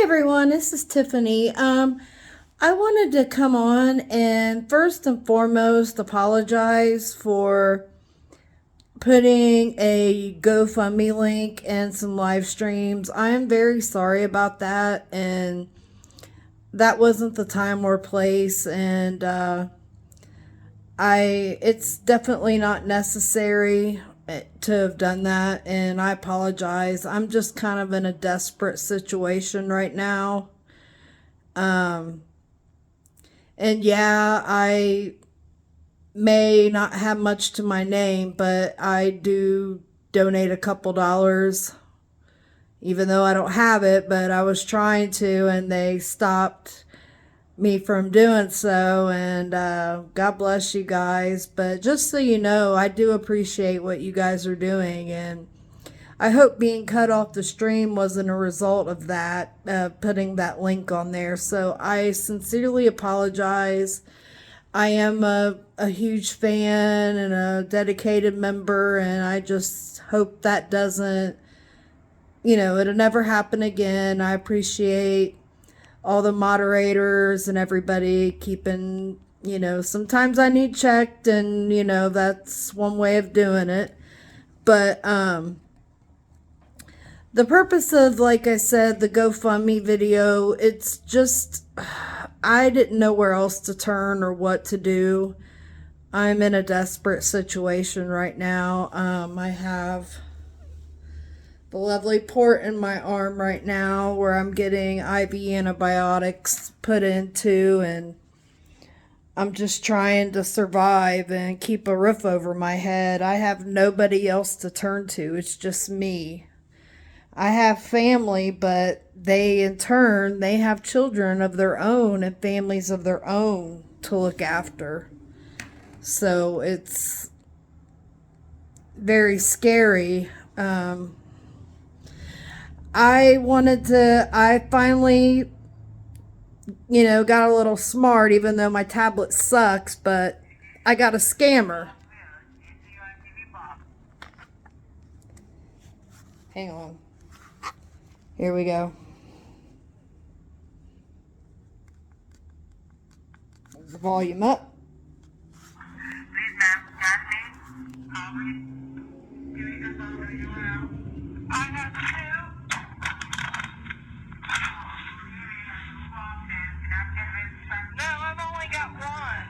Everyone, this is Tiffany. I wanted to come on and first and foremost apologize for putting a GoFundMe link and some live streams. I am very sorry about that, and that wasn't the time or place, and it's definitely not necessary to have done that, and I apologize. I'm just kind of in a desperate situation right now. And yeah, I may not have much to my name, but I do donate a couple dollars, even though I don't have it, but I was trying to, and they stopped me from doing so. And God bless you guys. But just so you know, I do appreciate what you guys are doing, and I hope being cut off the stream wasn't a result of that, putting that link on there. So I sincerely apologize. I am a huge fan and a dedicated member, and I just hope that doesn't, it'll never happen again. I appreciate all the moderators and everybody keeping, sometimes I need checked, and, that's one way of doing it. But, the purpose of, like I said, the GoFundMe video, it's just, I didn't know where else to turn or what to do. I'm in a desperate situation right now. I have the lovely port in my arm right now where I'm getting IV antibiotics put into, and I'm just trying to survive and keep a roof over my head. I have nobody else to turn to. It's just me. I have family, but in turn, they have children of their own and families of their own to look after. So it's very scary. I finally, got a little smart, even though my tablet sucks, but I got a scammer. Hang on. Here we go. The volume up. Please, ma'am, can me? How many? Give me the number you have. I have two. No, I've only got one.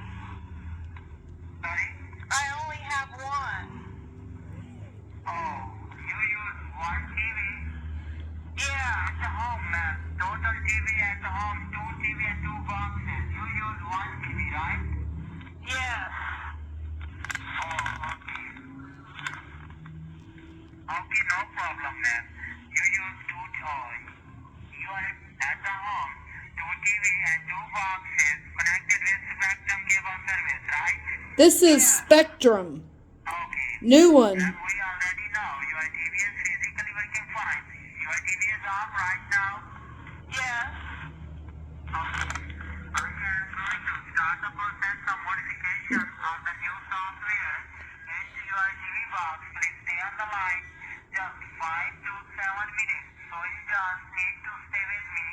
Sorry? I only have one. Oh, you use one TV? Yeah. At the home, ma'am. Total TV at the home, two TV and two boxes. You use one TV, right? Yes. Oh, okay. Okay, no problem, ma'am. You use two toys. You are at the home, two TV and two boxes connected with Spectrum cable service, right? This is Spectrum. Okay. New one. Ma'am, we already know your TV is physically working fine. Your TV is off right now? Yes. Okay. I am going to start the process of modification of the new software into your TV box. Please stay on the line just 5 to 7 minutes. So you just need to stay with me.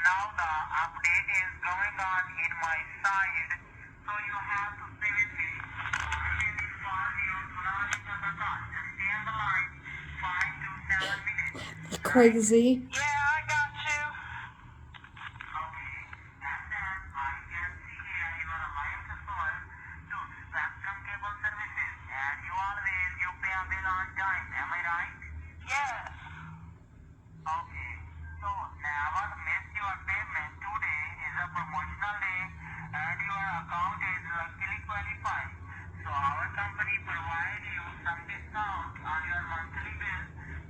Now the update is going on in my side. So you have to stay with me. I will inform you running on the call. Just stay on the line 5 to 7 minutes. Crazy. Yeah, I got you. Okay. And then I can see here you are a live customer to Spectrum Cable Services, and you pay a bill on time. Am I right? Yes. Okay. So never miss your payment. Today is a promotional day, and your account is luckily qualified. So our company provides you some discount on your monthly bill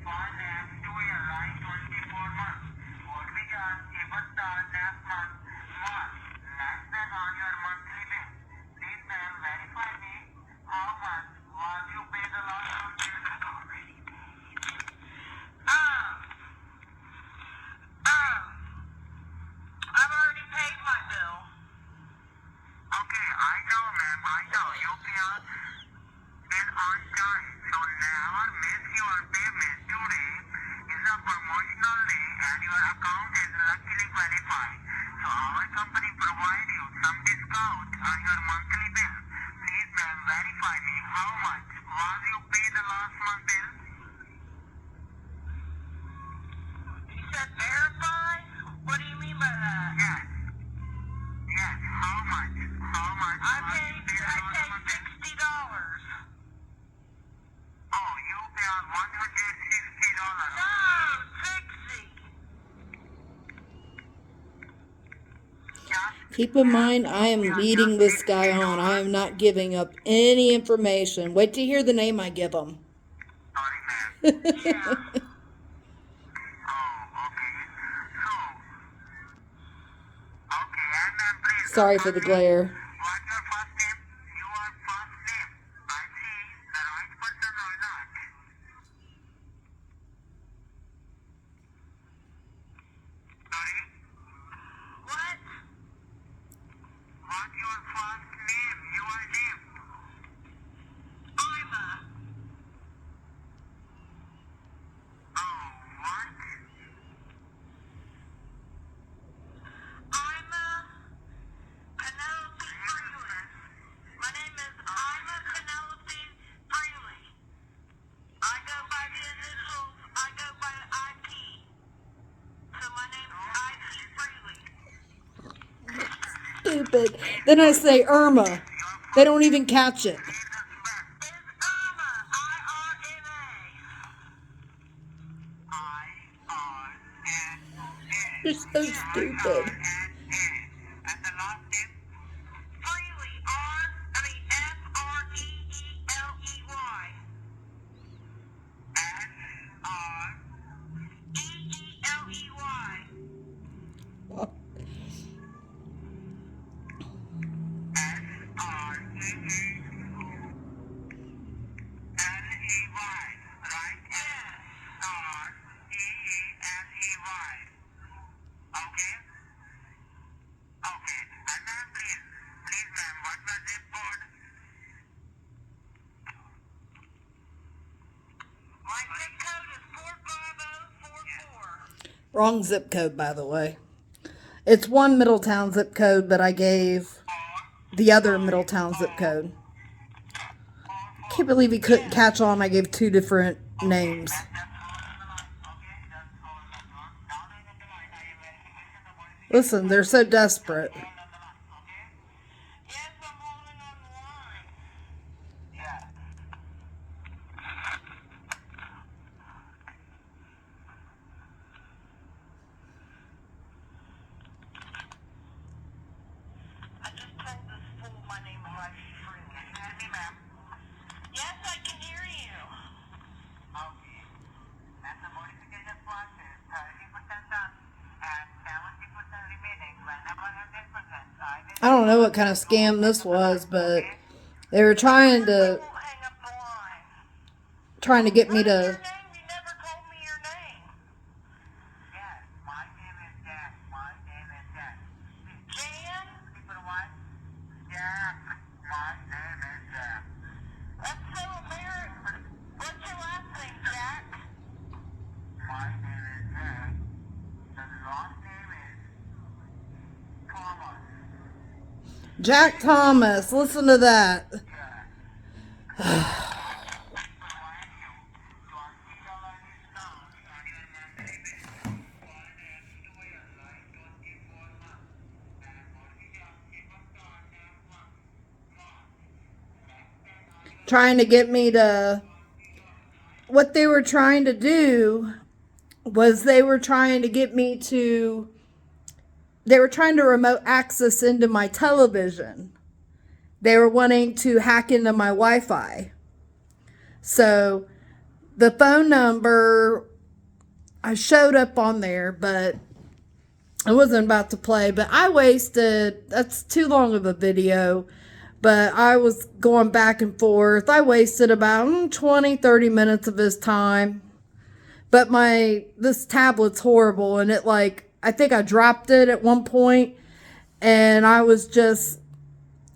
for next 2 years, like 24 months. What we just even start next month, less than on your monthly bill. Please then verify me how much was you paid the last 2 years already. I've already paid my bill. Okay, I know, ma'am. I know. You pay bill on time. So never miss your payment. Today is a promotional day, and your account is luckily qualified. So our company provide you some discount on your monthly bill. Please ma'am, verify me. How much was you pay the last month bill? You said verify? What do you mean by that? Yes. Yes. How much? How much? I paid $60. Oh, you pay on $160. No, 60. Keep in mind, I am leading this guy on. I am not giving up any information. Wait to hear the name I give him. Sorry, ma'am. Yeah. Oh, okay. So, okay, and ma'am, please. Sorry for the glare. What's your first name? Your first name. I see the right person or not. Sorry? What? What's your first name? Your name? Ima. Oh, what? Ima Penelope Freely. My name is Ima Penelope Freely. I go by the initials. I go by IP. So my name is IP Freely. Stupid. Then I say Irma. They don't even catch it. It's Irma. I-R-M-A. I-R-N-A. You're so stupid. And the last name? Freely. F-R-E-E-L-E-Y. F-R-E-E-L-E-Y. L-E-Y, right? Yes. R-E-E-L-E-Y. Okay? Okay. And then please ma'am, what's the zip code? My zip code is 45044. Wrong zip code, by the way. It's one Middletown zip code, but I gave the other Middletown zip code. Can't believe he couldn't catch on. I gave two different names. Listen, they're so desperate. Yes, I'm holding on the line. Yeah. I just told this fool my name is IP Freely. Can you hear me, ma'am? Yes, I can hear you. Okay. And the modification process, 30% done and 70% remaining. Whenever 100%, I don't know what kind of scam this was, but they were trying to won't hang up the line. get me What is your to. name? You never told me your name. Yes, my name is Jack. My name is Jack. Jan? People what? Jack. My name is Jack. That's so American. What's your last name, Jack? My name is Jack. The last name is Thomas. Jack Thomas, listen to that. Trying to get me to. What they were trying to do was they were trying to get me to. They were trying to remote access into my television. They were wanting to hack into my Wi-Fi. So the phone number, I showed up on there, but I wasn't about to play. But I wasted, that's too long of a video, but I was going back and forth. I wasted about 20, 30 minutes of his time. But this tablet's horrible, and it I think I dropped it at one point, and I was just,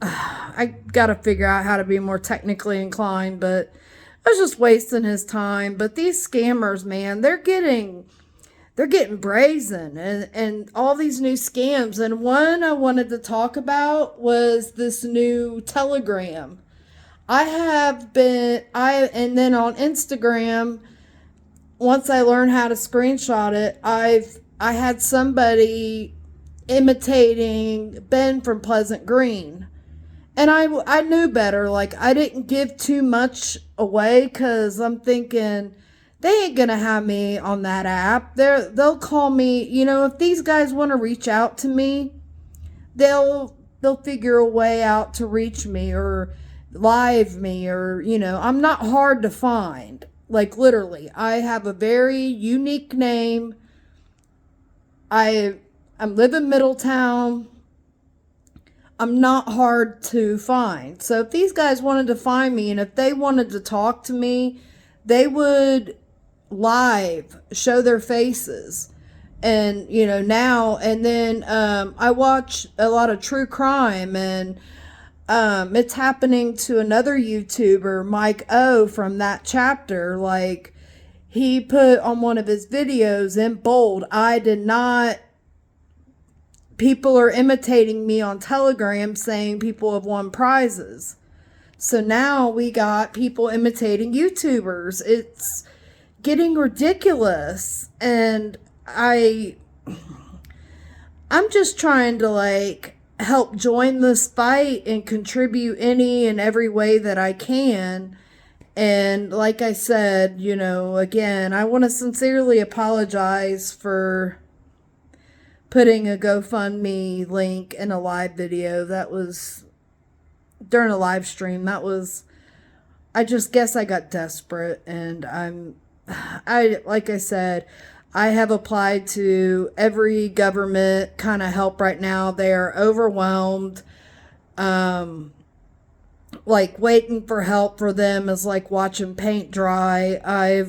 I got to figure out how to be more technically inclined, but I was just wasting his time. But these scammers, man, they're getting they're getting brazen, and all these new scams. And one I wanted to talk about was this new Telegram. And then on Instagram, once I learned how to screenshot it, I had somebody imitating Ben from Pleasant Green. And I knew better. Like, I didn't give too much away because I'm thinking they ain't going to have me on that app. They'll call me, if these guys want to reach out to me, they'll figure a way out to reach me or live me, or I'm not hard to find. Like, literally, I have a very unique name. I'm live in Middletown. I'm not hard to find. So if these guys wanted to find me and if they wanted to talk to me, they would live show their faces. And now and then, I watch a lot of true crime, and it's happening to another YouTuber, Mike O, from that chapter. Like, he put on one of his videos in bold, I did not. People are imitating me on Telegram saying people have won prizes. So now we got people imitating YouTubers. It's getting ridiculous. And I'm just trying to, like, help join this fight and contribute any and every way that I can. And like I said, again, I want to sincerely apologize for putting a GoFundMe link in a live video. That was during a live stream. I just guess I got desperate, and like I said, I have applied to every government kind of help right now. They are overwhelmed. Like, waiting for help for them is like watching paint dry. I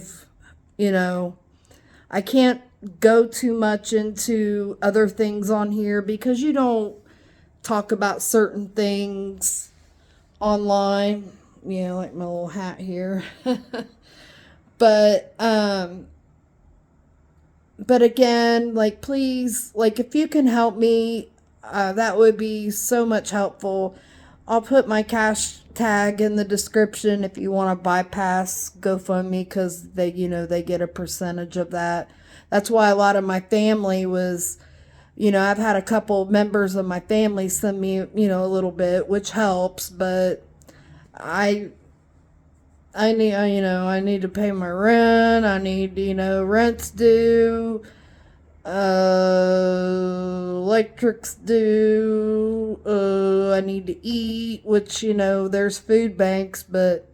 can't go too much into other things on here because you don't talk about certain things online. Like my little hat here. But again, like, please, like, if you can help me, that would be so much helpful. I'll put my cash tag in the description if you want to bypass GoFundMe, because they get a percentage of that. That's why a lot of my family was, I've had a couple members of my family send me, a little bit, which helps, but I need to pay my rent. I need, rent's due, electric's due, I need to eat, which, there's food banks, but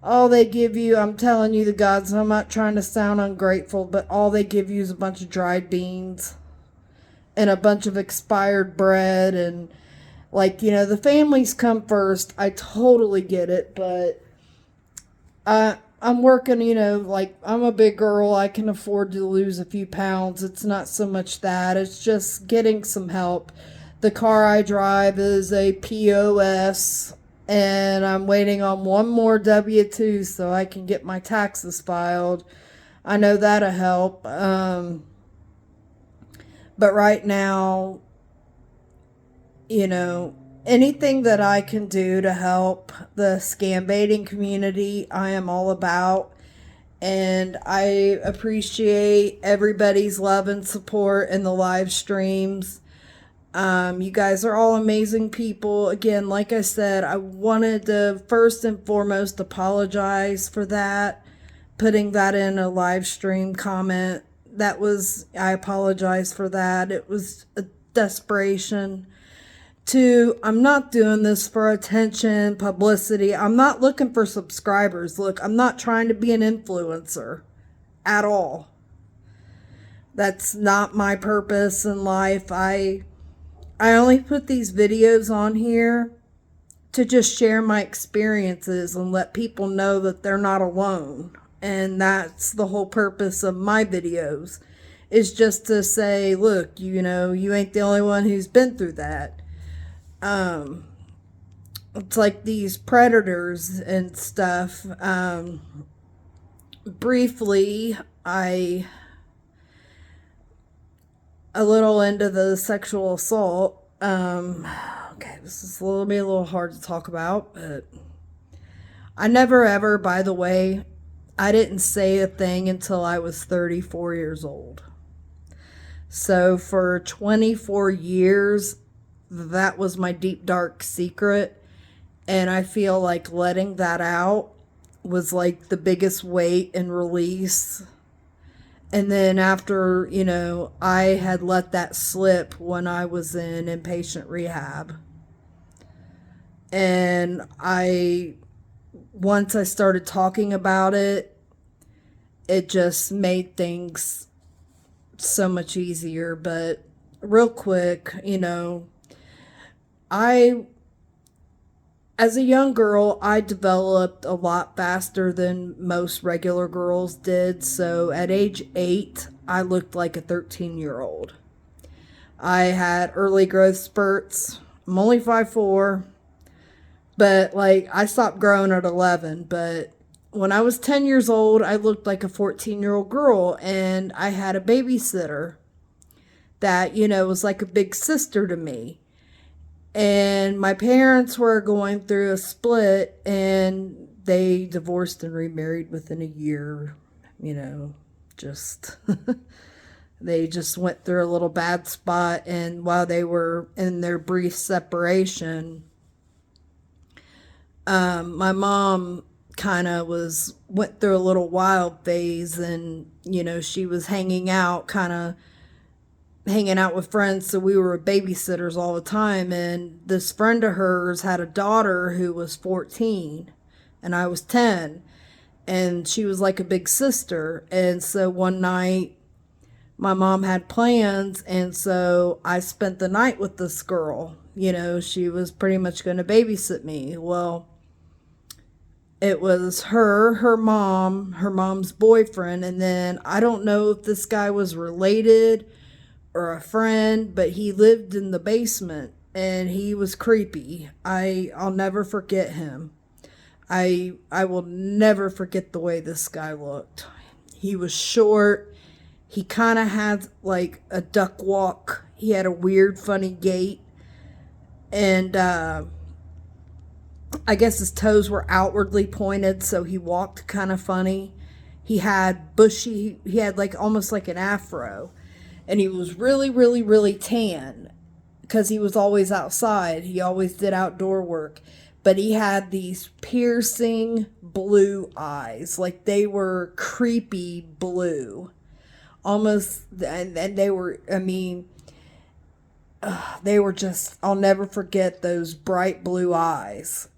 all they give you, I'm telling you the gods, I'm not trying to sound ungrateful, but all they give you is a bunch of dried beans and a bunch of expired bread. And, like, the families come first. I totally get it, but I'm working, like, I'm a big girl. I can afford to lose a few pounds. It's not so much that. It's just getting some help. The car I drive is a POS, and I'm waiting on one more W-2 so I can get my taxes filed. I know that'll help. But right now, anything that I can do to help the scam baiting community, I am all about. And I appreciate everybody's love and support in the live streams. You guys are all amazing people. Again, like I said, I wanted to first and foremost apologize for that. Putting that in a live stream comment. I apologize for that. It was a desperation. I'm not doing this for attention, publicity. I'm not looking for subscribers. Look, I'm not trying to be an influencer at all. That's not my purpose in life. I only put these videos on here to just share my experiences and let people know that they're not alone. And that's the whole purpose of my videos, is just to say, look, you ain't the only one who's been through that. It's like these predators and stuff. Briefly, a little into the sexual assault. Okay, this is a little hard to talk about, but I never ever, by the way, I didn't say a thing until I was 34 years old. So for 24 years, that was my deep dark secret. And I feel like letting that out was like the biggest weight and release. And then after, I had let that slip when I was in inpatient rehab. And once I started talking about it, it just made things so much easier. But real quick, I, as a young girl, I developed a lot faster than most regular girls did. So at age 8, I looked like a 13-year-old. I had early growth spurts. I'm only 5'4", but like I stopped growing at 11. But when I was 10 years old, I looked like a 14-year-old girl, and I had a babysitter that, was like a big sister to me. And my parents were going through a split, and they divorced and remarried within a year. Just they just went through a little bad spot. And while they were in their brief separation, my mom kind of went through a little wild phase, and she was hanging out with friends, so we were babysitters all the time. And this friend of hers had a daughter who was 14 and I was 10, and she was like a big sister. And so one night my mom had plans, and so I spent the night with this girl. She was pretty much going to babysit me. Well, it was her mom, her mom's boyfriend, and then I don't know if this guy was related or a friend, but he lived in the basement, and he was creepy. I'll never forget him. I will never forget the way this guy looked. He was short. He kind of had like a duck walk. He had a weird, funny gait, and I guess his toes were outwardly pointed, so he walked kind of funny. He had like almost like an afro. And he was really, really, really tan because he was always outside. He always did outdoor work. But he had these piercing blue eyes. Like they were creepy blue. Almost, and they were, they were just, I'll never forget those bright blue eyes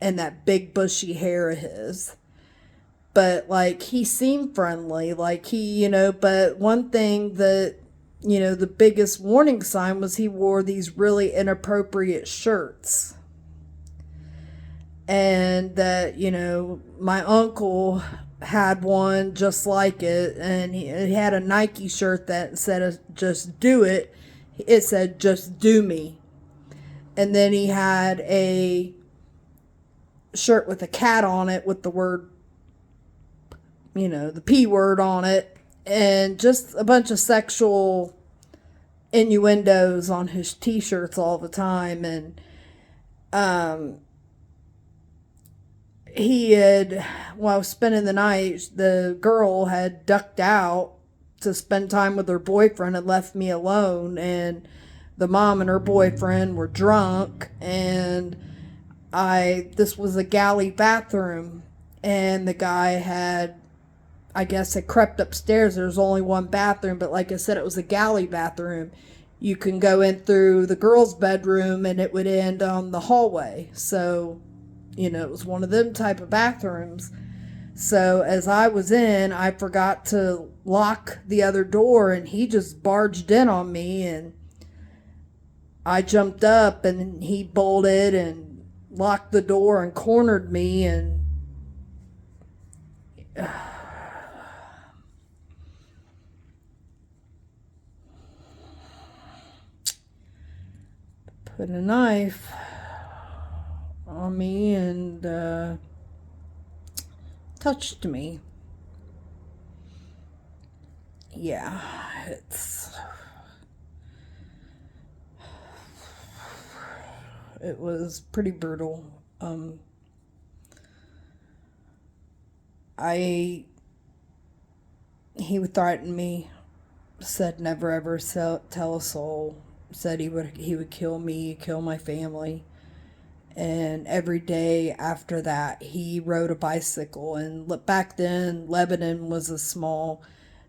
and that big bushy hair of his. But like he seemed friendly, like but one thing that, the biggest warning sign was he wore these really inappropriate shirts. And that, my uncle had one just like it, and he had a Nike shirt that instead of just do it, it said just do me. And then he had a shirt with a cat on it with the word, the P word on it, and just a bunch of sexual innuendos on his t-shirts all the time. And he had, while spending the night, the girl had ducked out to spend time with her boyfriend and left me alone. And the mom and her boyfriend were drunk, and this was a galley bathroom, and the guy had, I guess, had crept upstairs. There was only one bathroom, but like I said, it was a galley bathroom. You can go in through the girls' bedroom and it would end on the hallway. So, it was one of them type of bathrooms. So as I was in, I forgot to lock the other door, and he just barged in on me, and I jumped up, and he bolted and locked the door and cornered me. And put a knife on me and touched me. Yeah, It was pretty brutal. I He would threaten me, said never ever tell a soul, said he would kill me, kill my family. And every day after that, he rode a bicycle. And back then, Lebanon was a small,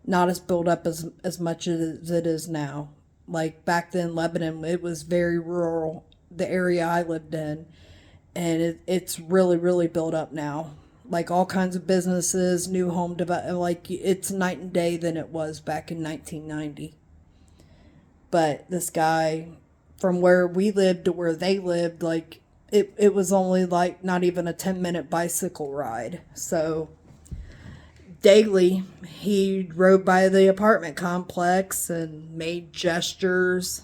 not as built up as much as it is now. Like back then, Lebanon, it was very rural, the area I lived in. And it's really, really built up now. Like all kinds of businesses, new home development, like it's night and day than it was back in 1990. But this guy, from where we lived to where they lived, like it was only like not even a 10-minute bicycle ride. So daily he rode by the apartment complex and made gestures,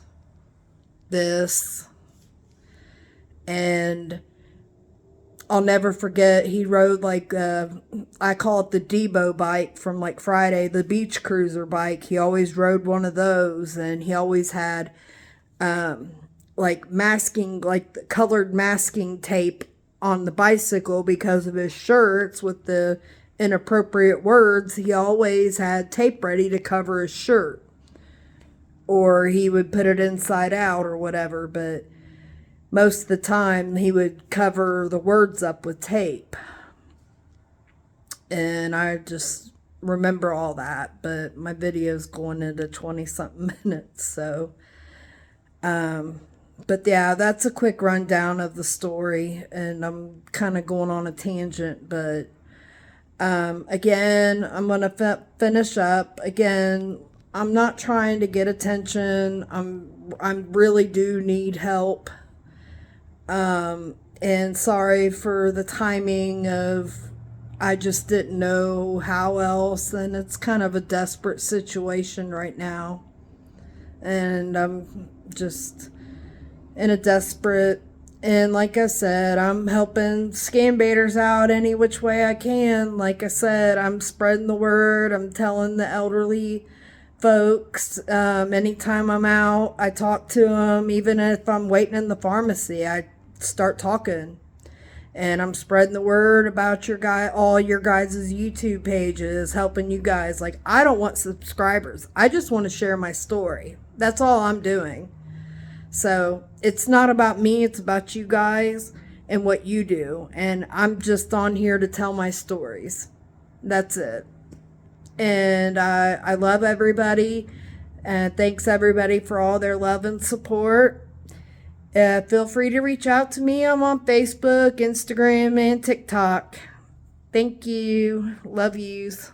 this, and I'll never forget, he rode like, I call it the Debo bike from like Friday, the beach cruiser bike. He always rode one of those, and he always had like masking, like the colored masking tape on the bicycle because of his shirts with the inappropriate words. He always had tape ready to cover his shirt, or he would put it inside out or whatever, but most of the time he would cover the words up with tape. And I just remember all that, but my video's going into 20 something minutes. So but yeah, that's a quick rundown of the story, and I'm kind of going on a tangent. But again, I'm gonna finish up again. I'm not trying to get attention. I really do need help. And sorry for the timing of, I just didn't know how else, and it's kind of a desperate situation right now. And I'm just in a desperate, and like I said, I'm helping scam baiters out any which way I can. Like I said, I'm spreading the word. I'm telling the elderly folks, anytime I'm out, I talk to them. Even if I'm waiting in the pharmacy, I start talking, and I'm spreading the word about all your guys' YouTube pages, helping you guys. Like, I don't want subscribers. I just want to share my story. That's all I'm doing. So it's not about me. It's about you guys and what you do. And I'm just on here to tell my stories. That's it. And I love everybody. And thanks everybody for all their love and support. Feel free to reach out to me. I'm on Facebook, Instagram, and TikTok. Thank you. Love yous.